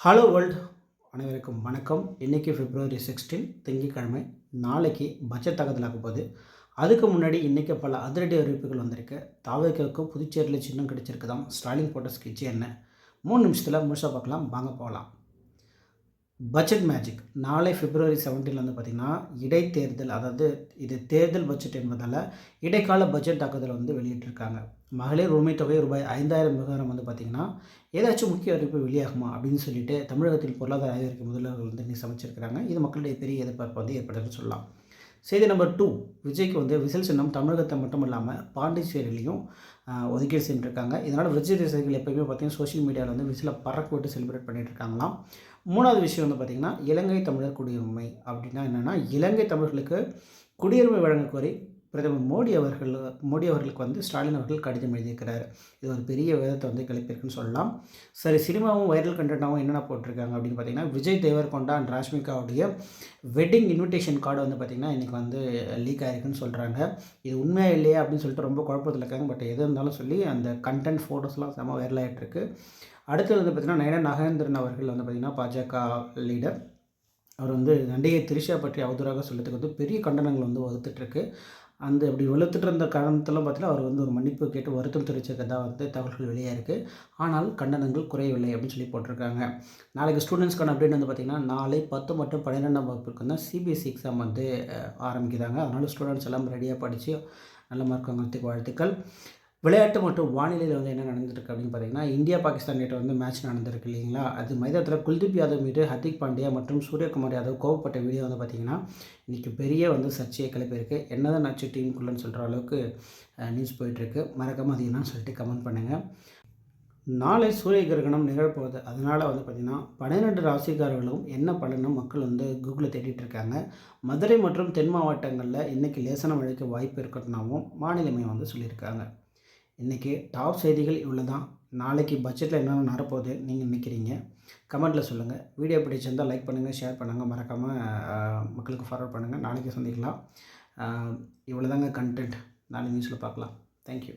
Hello world, அனைவருக்கும் வணக்கம். இன்றைக்கி February 16 திங்கட்கிழமை. நாளைக்கு பட்ஜெட் தாக்கலாக போகுது. அதுக்கு முன்னாடி இன்றைக்கி பல அதிரடி அறிவிப்புகள் வந்திருக்கு. தாவேக்காவுக்கு புதுச்சேரியில் சின்னம் கிடைச்சிருக்குதாம். ஸ்டாலின் போட்ட ஸ்கெட்ச் என்ன 3 நிமிஷத்தில் முழுசாக பார்க்கலாம். வாங்க போகலாம். Budget magic. நாளை February 17 வந்து பார்த்திங்கன்னா இடைத்தேர்தல், அதாவது இது தேர்தல் பட்ஜெட் என்பதால் இடைக்கால பட்ஜெட் தாக்குதல் வந்து வெளியிட்டிருக்காங்க. மகளிர் உரிமை தொகை ரூபாய் 5000 விவகாரம் வந்து பார்த்திங்கன்னா ஏதாச்சும் முக்கிய அறிவிப்பு வெளியாகுமா அப்படின்னு சொல்லிட்டு தமிழகத்தில் பொருளாதார ஆய்வறிக்கை முதல்வர்கள் வந்து இன்னைக்கு சமைச்சிருக்கிறாங்க. இது மக்களுடைய பெரிய எதிர்பார்ப்பு வந்து ஏற்படுதுன்னு சொல்லலாம். செய்தி நம்பர் 2, விஜய்க்கு வந்து விசில் சின்னம் தமிழகத்தை மட்டும் இல்லாமல் பாண்டிச்சேரியிலையும் ஒதுக்கீடு செஞ்சுருக்காங்க. இதனால் விஜய் ரசிகர்கள் எப்போயுமே பார்த்திங்கன்னா சோஷியல் மீடியாவில் வந்து விசிலை பறக்க விட்டு செலிப்ரேட் பண்ணிகிட்டு இருக்காங்களாம். 3வது விஷயம் வந்து பார்த்திங்கன்னா இலங்கை தமிழர் குடியுரிமை. அப்படின்னா என்னென்னா, இலங்கை தமிழர்களுக்கு குடியுரிமை வழங்க கோரி பிரதமர் மோடி அவர்களுக்கு வந்து ஸ்டாலின் அவர்கள் கடிதம் எழுதியிருக்கிறார். இது ஒரு பெரிய விதத்தை வந்து கிளப்பியிருக்குன்னு சொல்லலாம். சரி, சினிமாவும் வைரல் கண்டென்ட்டாகவும் என்னென்ன போட்டிருக்காங்க அப்படின்னு பார்த்தீங்கன்னா, விஜய் தேவர்கொண்டா அண்ட் ராஷ்மிகாவுடைய வெட்டிங் இன்விடேஷன் கார்டு வந்து பார்த்திங்கன்னா இன்றைக்கி வந்து லீக் ஆகிருக்குன்னு சொல்கிறாங்க. இது உண்மையாக இல்லையா அப்படின்னு சொல்லிட்டு ரொம்ப குழப்பத்தில் இருக்காங்க. பட் எது இருந்தாலும் சொல்லி அந்த கண்டென்ட் ஃபோட்டோஸ்லாம் செம்ம வைரல் ஆகிட்டுருக்கு. அடுத்தது வந்து பார்த்திங்கன்னா, நயனா நாகேந்திரன் அவர்கள் வந்து பார்த்திங்கன்னா பாஜக லீடர். அவர் வந்து நடிகை த்ரிஷா பற்றி அவதூறாக சொல்கிறதுக்கு வந்து பெரிய கண்டனங்கள் வந்து வகுத்துட்ருக்கு. அந்த இப்படி வெளுத்துட்டு இருந்த காரணத்தெல்லாம் பார்த்தீங்கன்னா, அவர் வந்து ஒரு மன்னிப்பு கேட்டு வருத்தம் தெரிவிச்சிருக்கதா வந்து தகவல்கள் வெளியாக இருக்குது. ஆனால் கண்டனங்கள் குறையவில்லை அப்படின்னு சொல்லி போட்டிருக்காங்க. நாளைக்கு ஸ்டூடெண்ட்ஸ்க்கான அப்டேட் வந்து பார்த்திங்கன்னா, நாளை 10 மற்றும் 12ஆம் வகுப்புக்கு வந்து சிபிஎஸ்சி எக்ஸாம் வந்து ஆரம்பிக்கிறாங்க. அதனால் ஸ்டூடெண்ட்ஸ் எல்லாம் ரெடியாக படித்து நல்ல மார்க் வாங்கிறதுக்கு வாழ்த்துக்கள். விளையாட்டு மற்றும் வானிலையில் வந்து என்ன நடந்திருக்கு அப்படின்னு பார்த்தீங்கன்னா, இந்தியா பாகிஸ்தான் நேற்று வந்து மேட்ச் நடந்திருக்கு இல்லைங்களா. அது மைதானத்தில் குல்தீப் யாதவ் மீது ஹர்திக் பாண்டியா மற்றும் சூரியகுமார் யாதவ் கோவப்பட்ட வீடியோ வந்து பார்த்திங்கன்னா இன்றைக்கி பெரிய வந்து சர்ச்சையை கிளப்பியிருக்கு. என்னதான் நச்சு டீமுக்குள்ளன்னு சொல்கிற அளவுக்கு நியூஸ் போயிட்டுருக்கு. மறக்காமல் அது என்னன்னு சொல்லிட்டு கமெண்ட் பண்ணுங்கள். நாளை சூரிய கிரகணம் நிகழப்போகுது. அதனால் வந்து பார்த்திங்கன்னா 12 ராசிக்காரர்களும் என்ன பண்ணணும் மக்கள் வந்து கூகுளில் தேடிட்டு இருக்காங்க. மதுரை மற்றும் தென் மாவட்டங்களில் இன்றைக்கி லேசான மழைக்கு வாய்ப்பு இருக்கட்டும்னாவும் வானிலை மையம் வந்து சொல்லியிருக்காங்க. இன்றைக்கி டாப் செய்திகள் இவ்வளோ தான். நாளைக்கு பட்ஜெட்டில் என்னென்ன நடப்போகுது நீங்கள் நினைக்கிறீங்க? கமெண்ட்டில் சொல்லுங்கள். வீடியோ பிடிச்சிருந்தால் லைக் பண்ணுங்கள், ஷேர் பண்ணுங்கள், மறக்காமல் மக்களுக்கு ஃபார்வர்ட் பண்ணுங்கள். நாளைக்கு சந்திக்கலாம். இவ்வளோ தாங்க கண்டென்ட். நாளைக்கு நியூஸில் பார்க்கலாம். தேங்க்யூ.